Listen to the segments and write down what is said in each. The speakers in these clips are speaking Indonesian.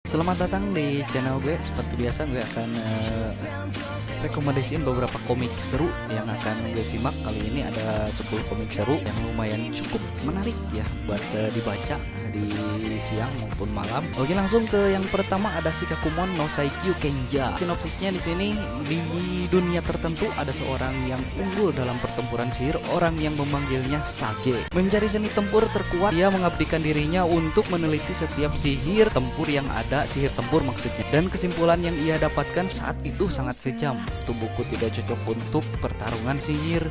Selamat datang di channel gue. Seperti biasa gue akan rekomendasiin beberapa komik seru yang akan gue simak. Kali ini ada 10 komik seru yang lumayan cukup menarik ya buat dibaca di siang maupun malam. Oke, langsung ke yang pertama, ada Shikakumon no Saikyu Kenja. Sinopsisnya di sini, di dunia tertentu ada seorang yang unggul dalam pertempuran sihir, orang yang memanggilnya Sage. Mencari seni tempur terkuat, dia mengabdikan dirinya untuk meneliti setiap sihir tempur yang ada, sihir tempur maksudnya. Dan kesimpulan yang ia dapatkan saat itu sangat kejam. Tubuhku tidak cocok untuk pertarungan sihir.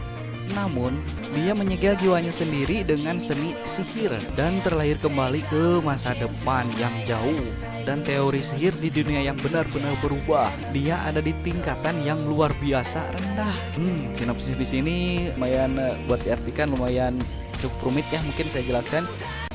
Namun, dia menyegel jiwanya sendiri dengan seni sihir dan terlahir kembali ke masa depan yang jauh. Dan teori sihir di dunia yang benar-benar berubah. Dia ada di tingkatan yang luar biasa rendah. Sinopsis di sini lumayan buat diartikan, lumayan cukup rumit ya, mungkin saya jelaskan.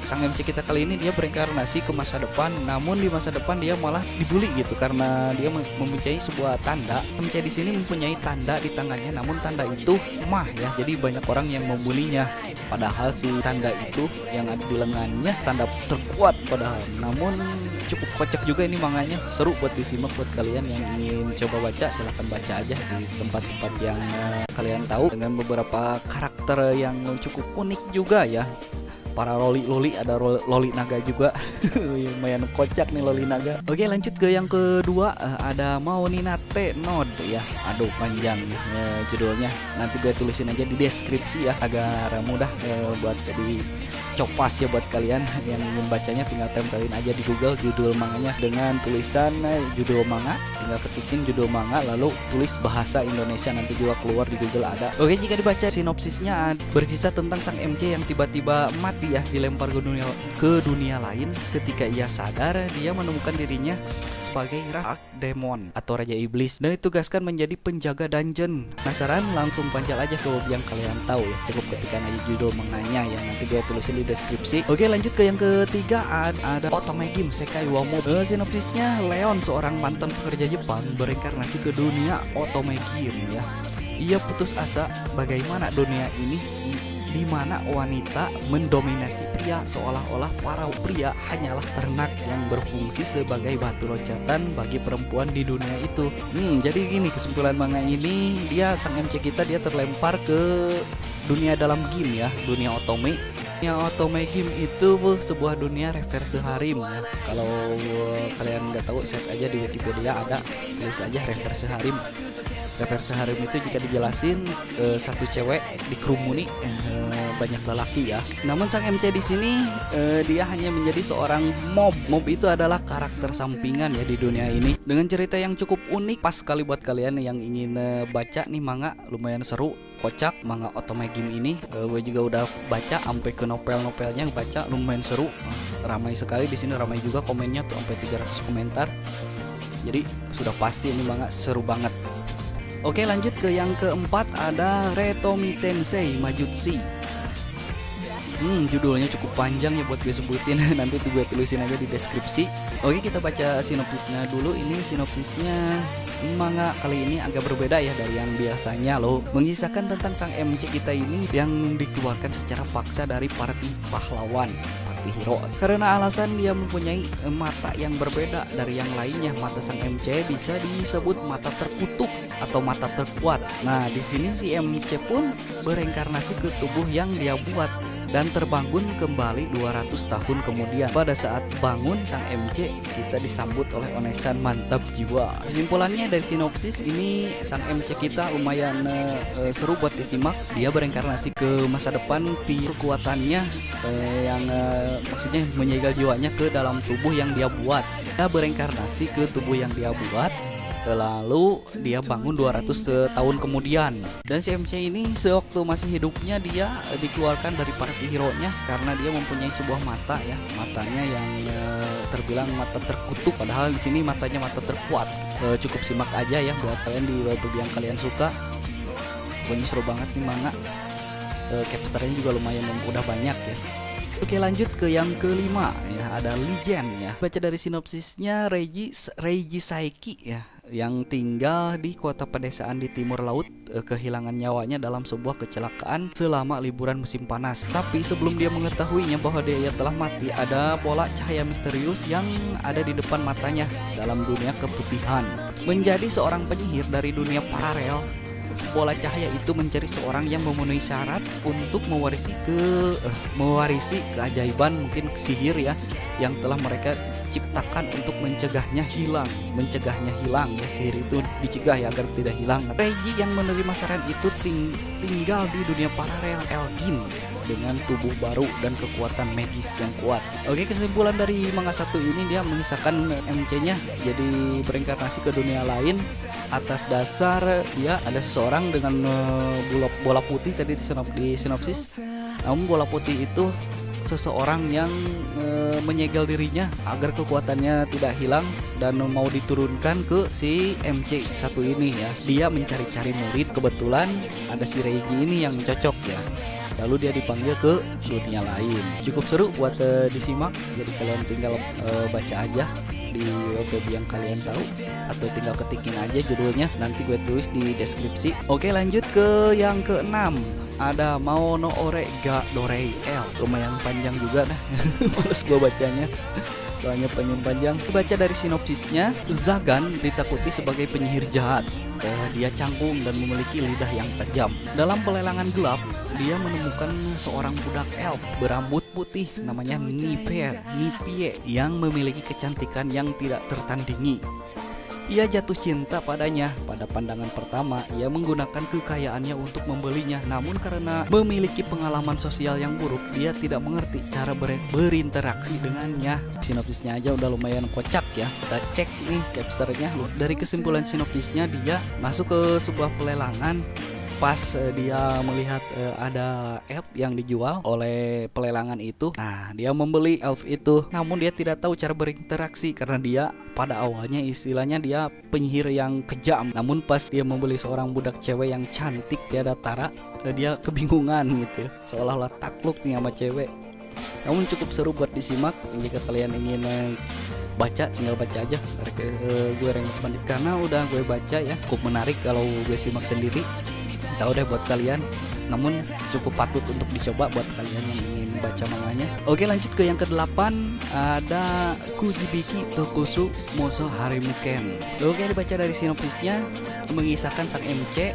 Sang MC kita kali ini dia berinkarnasi ke masa depan, namun di masa depan dia malah dibully gitu karena dia mempunyai sebuah tanda. MC di sini mempunyai tanda di tangannya, namun tanda itu mah ya, jadi banyak orang yang membulinya. Padahal si tanda itu yang ada di lengannya tanda terkuat padahal. Namun cukup kocak juga ini manganya, seru buat disimak buat kalian yang ingin coba baca. Silahkan baca aja di tempat-tempat yang kalian tahu, dengan beberapa karakter yang cukup unik juga ya. Para loli ada loli naga juga. Lumayan kocak nih loli naga. Oke, lanjut ke yang kedua, ada Mauninate Node ya. Aduh panjang judulnya, nanti gue tulisin aja di deskripsi ya, agar mudah buat dicopas ya buat kalian yang ingin bacanya. Tinggal tempelin aja di Google judul manganya dengan tulisan judul manga, tinggal ketikin judul manga lalu tulis bahasa Indonesia, nanti juga keluar di Google ada. Oke, jika dibaca sinopsisnya berkisah tentang sang MC yang tiba-tiba mati ya, dilempar ke dunia lain. Ketika ia sadar, dia menemukan dirinya sebagai Demon atau Raja Iblis dan ditugaskan menjadi penjaga dungeon. Penasaran? Langsung pancal aja ke yang kalian tahu ya, cukup ketikkan aja judul manganya ya, nanti gue tulisin di deskripsi. Oke, lanjut ke yang ketiga, ada Otome Game Sekai wa Mob. Sinopsisnya, Leon, seorang mantan pekerja Jepang, berinkarnasi ke dunia Otome Game ya. Ia putus asa bagaimana dunia ini di mana wanita mendominasi pria, seolah-olah para pria hanyalah ternak yang berfungsi sebagai batu loncatan bagi perempuan di dunia itu. Jadi gini kesimpulan manga ini, dia sang MC kita dia terlempar ke dunia dalam game ya, dunia otome. Dunia otome game itu sebuah dunia reverse harem ya. Kalau kalian nggak tahu, set aja di Wikipedia, ada tulis aja reverse harem. Reverse harem itu jika dijelasin, satu cewek dikerumuni banyak lelaki ya. Namun sang MC di sini dia hanya menjadi seorang mob. Mob itu adalah karakter sampingan ya di dunia ini, dengan cerita yang cukup unik. Pas sekali buat kalian yang ingin baca nih manga, lumayan seru, kocak manga Otome Game ini. Gue juga udah baca sampai ke novel-novelnya, baca lumayan seru. Ramai sekali di sini, ramai juga komennya tuh sampai 300 komentar. Jadi sudah pasti ini manga seru banget. Oke, lanjut ke yang keempat, ada Retomi Tensei Majutsi. Judulnya cukup panjang ya buat gue sebutin. Nanti tuh gue tulisin aja di deskripsi. Oke, kita baca sinopsisnya dulu. Ini sinopsisnya manga kali ini agak berbeda ya dari yang biasanya loh. Mengisahkan tentang sang MC kita ini yang dikeluarkan secara paksa dari party pahlawan, party hero, karena alasan dia mempunyai mata yang berbeda dari yang lainnya. Mata sang MC bisa disebut mata terkutuk atau mata terkuat. Nah, di sini si MC pun bereinkarnasi ke tubuh yang dia buat dan terbangun kembali 200 tahun kemudian. Pada saat bangun sang MC kita disambut oleh onesan mantap jiwa. Kesimpulannya dari sinopsis ini, sang MC kita lumayan seru buat disimak. Dia bereinkarnasi ke masa depan, kekuatannya yang maksudnya menyegel jiwanya ke dalam tubuh yang dia buat. Dia bereinkarnasi ke tubuh yang dia buat, lalu dia bangun 200 tahun kemudian. Dan si MC ini sewaktu masih hidupnya dia dikeluarkan dari party hero-nya karena dia mempunyai sebuah mata ya, matanya yang terbilang mata terkutuk, padahal di sini matanya mata terkuat. Cukup simak aja ya buat kalian di web yang kalian suka. Pokoknya seru banget nih manga. Capsternya juga lumayan udah banyak ya. Oke, lanjut ke yang kelima ya, ada Legend ya. Baca dari sinopsisnya, Reiji Saiki ya. yang tinggal di kota pedesaan di timur laut kehilangan nyawanya dalam sebuah kecelakaan selama liburan musim panas. Tapi sebelum dia mengetahuinya bahwa dia telah mati, ada bola cahaya misterius yang ada di depan matanya dalam dunia keputihan. Menjadi seorang penyihir dari dunia paralel, bola cahaya itu mencari seorang yang memenuhi syarat untuk mewarisi keajaiban, mungkin sihir ya, yang telah mereka ciptakan untuk mencegahnya hilang ya. Sihir itu dicegah ya agar tidak hilang. Reiji yang menerima saran itu tinggal di dunia paralel Elgin dengan tubuh baru dan kekuatan magis yang kuat. Oke, kesimpulan dari manga satu ini, dia mengisahkan MC-nya jadi berinkarnasi ke dunia lain atas dasar dia ada seseorang dengan bola putih tadi di sinopsis. Namun bola putih itu seseorang yang menyegel dirinya agar kekuatannya tidak hilang dan mau diturunkan ke si MC satu ini ya. Dia mencari-cari murid, kebetulan ada si Reiji ini yang cocok ya. Lalu dia dipanggil ke dunia lain. Cukup seru buat disimak. Jadi kalian tinggal baca aja di web yang kalian tahu, atau tinggal ketikin aja judulnya, nanti gue tulis di deskripsi. Oke, lanjut ke yang keenam. Ada Mao no Ore ga Dorei L. Lumayan panjang juga nah. Males gue bacanya, soalnya panjang. Baca dari sinopsisnya, Zagan ditakuti sebagai penyihir jahat. Dia canggung dan memiliki lidah yang tajam. Dalam pelelangan gelap, dia menemukan seorang budak elf berambut putih namanya Nipie yang memiliki kecantikan yang tidak tertandingi. Ia jatuh cinta padanya. Pada pandangan pertama, ia menggunakan kekayaannya untuk membelinya. Namun karena memiliki pengalaman sosial yang buruk, dia tidak mengerti cara berinteraksi dengannya. Sinopsisnya aja udah lumayan kocak ya. Kita cek nih capsternya. Dari kesimpulan sinopsisnya, dia masuk ke sebuah pelelangan. Pas dia melihat ada elf yang dijual oleh pelelangan itu, nah dia membeli elf itu. Namun dia tidak tahu cara berinteraksi karena dia pada awalnya istilahnya dia penyihir yang kejam. Namun pas dia membeli seorang budak cewek yang cantik tiada tara, dia kebingungan gitu, seolah-olah takluk nih sama cewek. Namun cukup seru buat disimak. Jika kalian ingin baca, tinggal baca aja. Gue rekomend karena udah gue baca ya, cukup menarik kalau gue simak sendiri. Tahu deh buat kalian, namun cukup patut untuk dicoba buat kalian yang ingin baca manganya. Oke, lanjut ke yang ke-8. Ada Kujibiki Tokusu Moso Harimuken. Oke, dibaca dari sinopsisnya, mengisahkan sang MC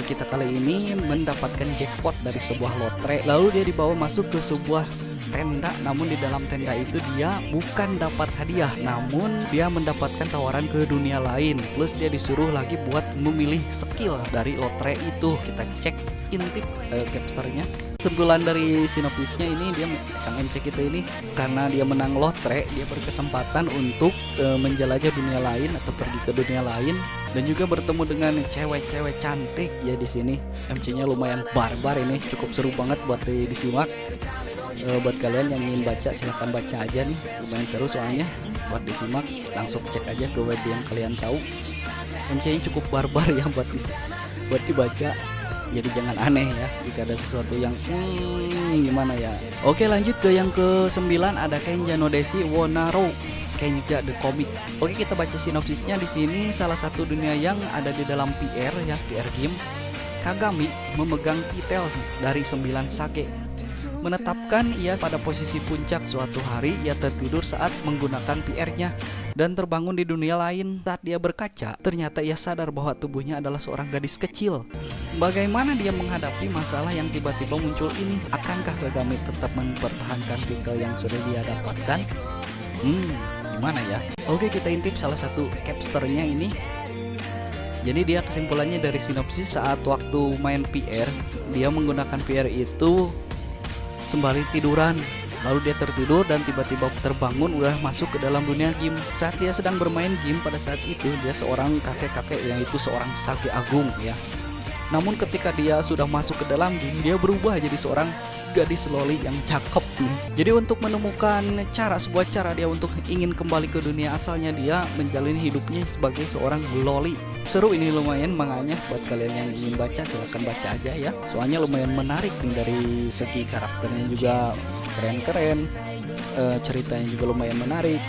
kita kali ini mendapatkan jackpot dari sebuah lotre. Lalu dia dibawa masuk ke sebuah tenda, namun di dalam tenda itu dia bukan dapat hadiah, namun dia mendapatkan tawaran ke dunia lain. Plus dia disuruh lagi buat memilih skill dari lotre itu. Kita cek intip capsternya. Kesimpulan dari sinopsisnya ini, dia sang MC kita ini karena dia menang lotre, dia berkesempatan untuk menjelajah dunia lain atau pergi ke dunia lain dan juga bertemu dengan cewek-cewek cantik ya di sini. MC-nya lumayan barbar ini, cukup seru banget buat disimak. Buat kalian yang ingin baca, silahkan baca aja nih, lumayan seru soalnya buat disimak. Langsung cek aja ke web yang kalian tahu. MC-nya cukup barbar ya buat dibaca. Jadi jangan aneh ya jika ada sesuatu yang gimana ya. Oke, lanjut ke yang ke-9. Ada Kenja no Deshi wo Naro Kenja the Comic. Oke, kita baca sinopsisnya di sini. Salah satu dunia yang ada di dalam PR ya, PR game. Kagami memegang titel dari 9 sake. Menetapkan ia pada posisi puncak. Suatu hari ia tertidur saat menggunakan PR-nya dan terbangun di dunia lain. Saat dia berkaca, ternyata ia sadar bahwa tubuhnya adalah seorang gadis kecil. Bagaimana dia menghadapi masalah yang tiba-tiba muncul ini? Akankah Kagami tetap mempertahankan titel yang sudah dia dapatkan? Gimana ya? Oke, kita intip salah satu capsternya ini. Jadi dia kesimpulannya dari sinopsis, saat waktu main PR, dia menggunakan PR itu sembari tiduran. Lalu dia tertidur dan tiba-tiba terbangun udah masuk ke dalam dunia game. Saat dia sedang bermain game, pada saat itu dia seorang kakek-kakek yang itu seorang sage agung ya. Namun ketika dia sudah masuk ke dalam game, dia berubah jadi seorang gadis loli yang cakep nih. Jadi untuk menemukan sebuah cara dia untuk ingin kembali ke dunia asalnya, dia menjalani hidupnya sebagai seorang loli. Seru ini lumayan manganya, buat kalian yang ingin baca silahkan baca aja ya. Soalnya lumayan menarik nih, dari segi karakternya juga keren-keren, ceritanya juga lumayan menarik.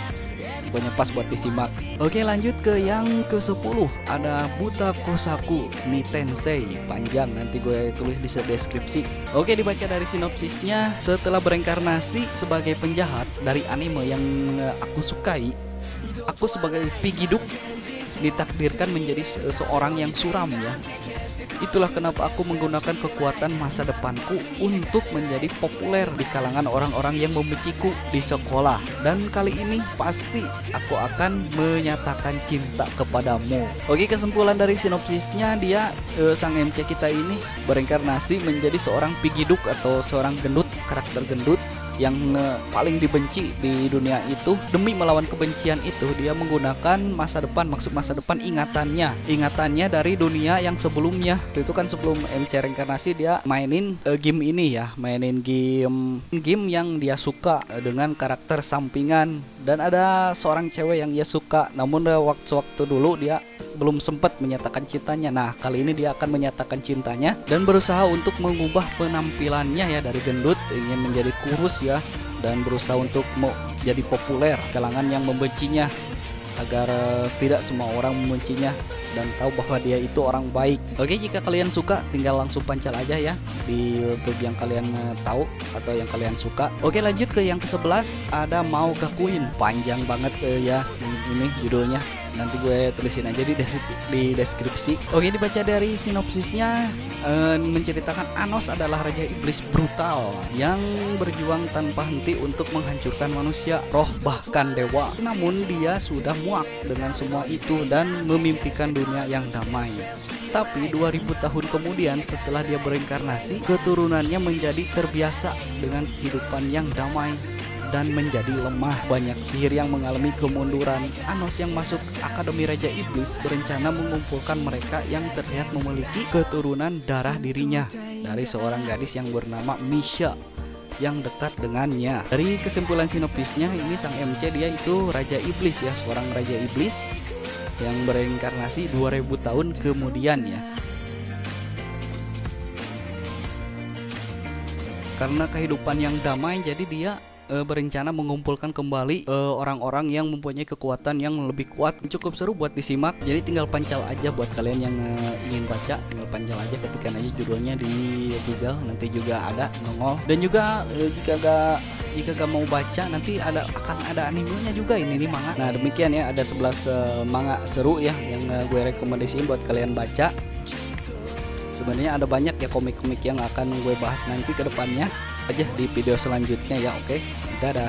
pokoknya pas buat disimak. Oke, lanjut ke yang ke-10, ada Buta Kosaku ni Tensei. Panjang, nanti gue tulis di deskripsi. Oke, dibaca dari sinopsisnya. Setelah bereinkarnasi sebagai penjahat dari anime yang aku sukai, aku sebagai Pigiduk ditakdirkan menjadi seorang yang suram ya. Itulah kenapa aku menggunakan kekuatan masa depanku untuk menjadi populer di kalangan orang-orang yang membenciku di sekolah. Dan kali ini pasti aku akan menyatakan cinta kepadamu. Oke, kesimpulan dari sinopsisnya, dia sang MC kita ini bereinkarnasi menjadi seorang Pigiduk atau seorang gendut, karakter gendut yang paling dibenci di dunia itu. Demi melawan kebencian itu, dia menggunakan masa depan, maksud masa depan ingatannya dari dunia yang sebelumnya. Itu kan sebelum MC reinkarnasi dia mainin game ini ya, mainin game yang dia suka dengan karakter sampingan, dan ada seorang cewek yang dia suka, namun waktu dulu dia belum sempat menyatakan cintanya. Nah, kali ini dia akan menyatakan cintanya dan berusaha untuk mengubah penampilannya ya, dari gendut ingin menjadi kurus ya, dan berusaha untuk mau jadi populer kalangan yang membencinya, agar tidak semua orang membencinya dan tahu bahwa dia itu orang baik. Oke, jika kalian suka tinggal langsung pancal aja ya di YouTube yang kalian tahu atau yang kalian suka. Oke, lanjut ke yang ke-11, ada Mau Gakuin. Panjang banget ya ini judulnya. Nanti gue tulisin aja di deskripsi. Oke, dibaca dari sinopsisnya, menceritakan Anos adalah raja iblis brutal yang berjuang tanpa henti untuk menghancurkan manusia, roh bahkan dewa. Namun dia sudah muak dengan semua itu dan memimpikan dunia yang damai. Tapi 2000 tahun kemudian setelah dia bereinkarnasi, keturunannya menjadi terbiasa dengan kehidupan yang damai dan menjadi lemah. Banyak sihir yang mengalami kemunduran. Anos yang masuk Akademi Raja Iblis berencana mengumpulkan mereka yang terlihat memiliki keturunan darah dirinya dari seorang gadis yang bernama Misha yang dekat dengannya. Dari kesimpulan sinopsisnya, ini sang MC dia itu Raja Iblis ya, seorang Raja Iblis yang bereinkarnasi 2000 tahun kemudian ya. Karena kehidupan yang damai, jadi dia berencana mengumpulkan kembali orang-orang yang mempunyai kekuatan yang lebih kuat. Cukup seru buat disimak, jadi tinggal pancal aja buat kalian yang ingin baca, tinggal pancal aja, ketikkan aja judulnya di Google, nanti juga ada nongol. Dan juga jika gak mau baca, nanti akan ada animenya juga ini manga. Nah, demikian ya, ada 11 manga seru ya yang gue rekomendasiin buat kalian baca. Sebenarnya ada banyak ya komik-komik yang akan gue bahas nanti ke depannya aja di video selanjutnya ya. Oke, dadah.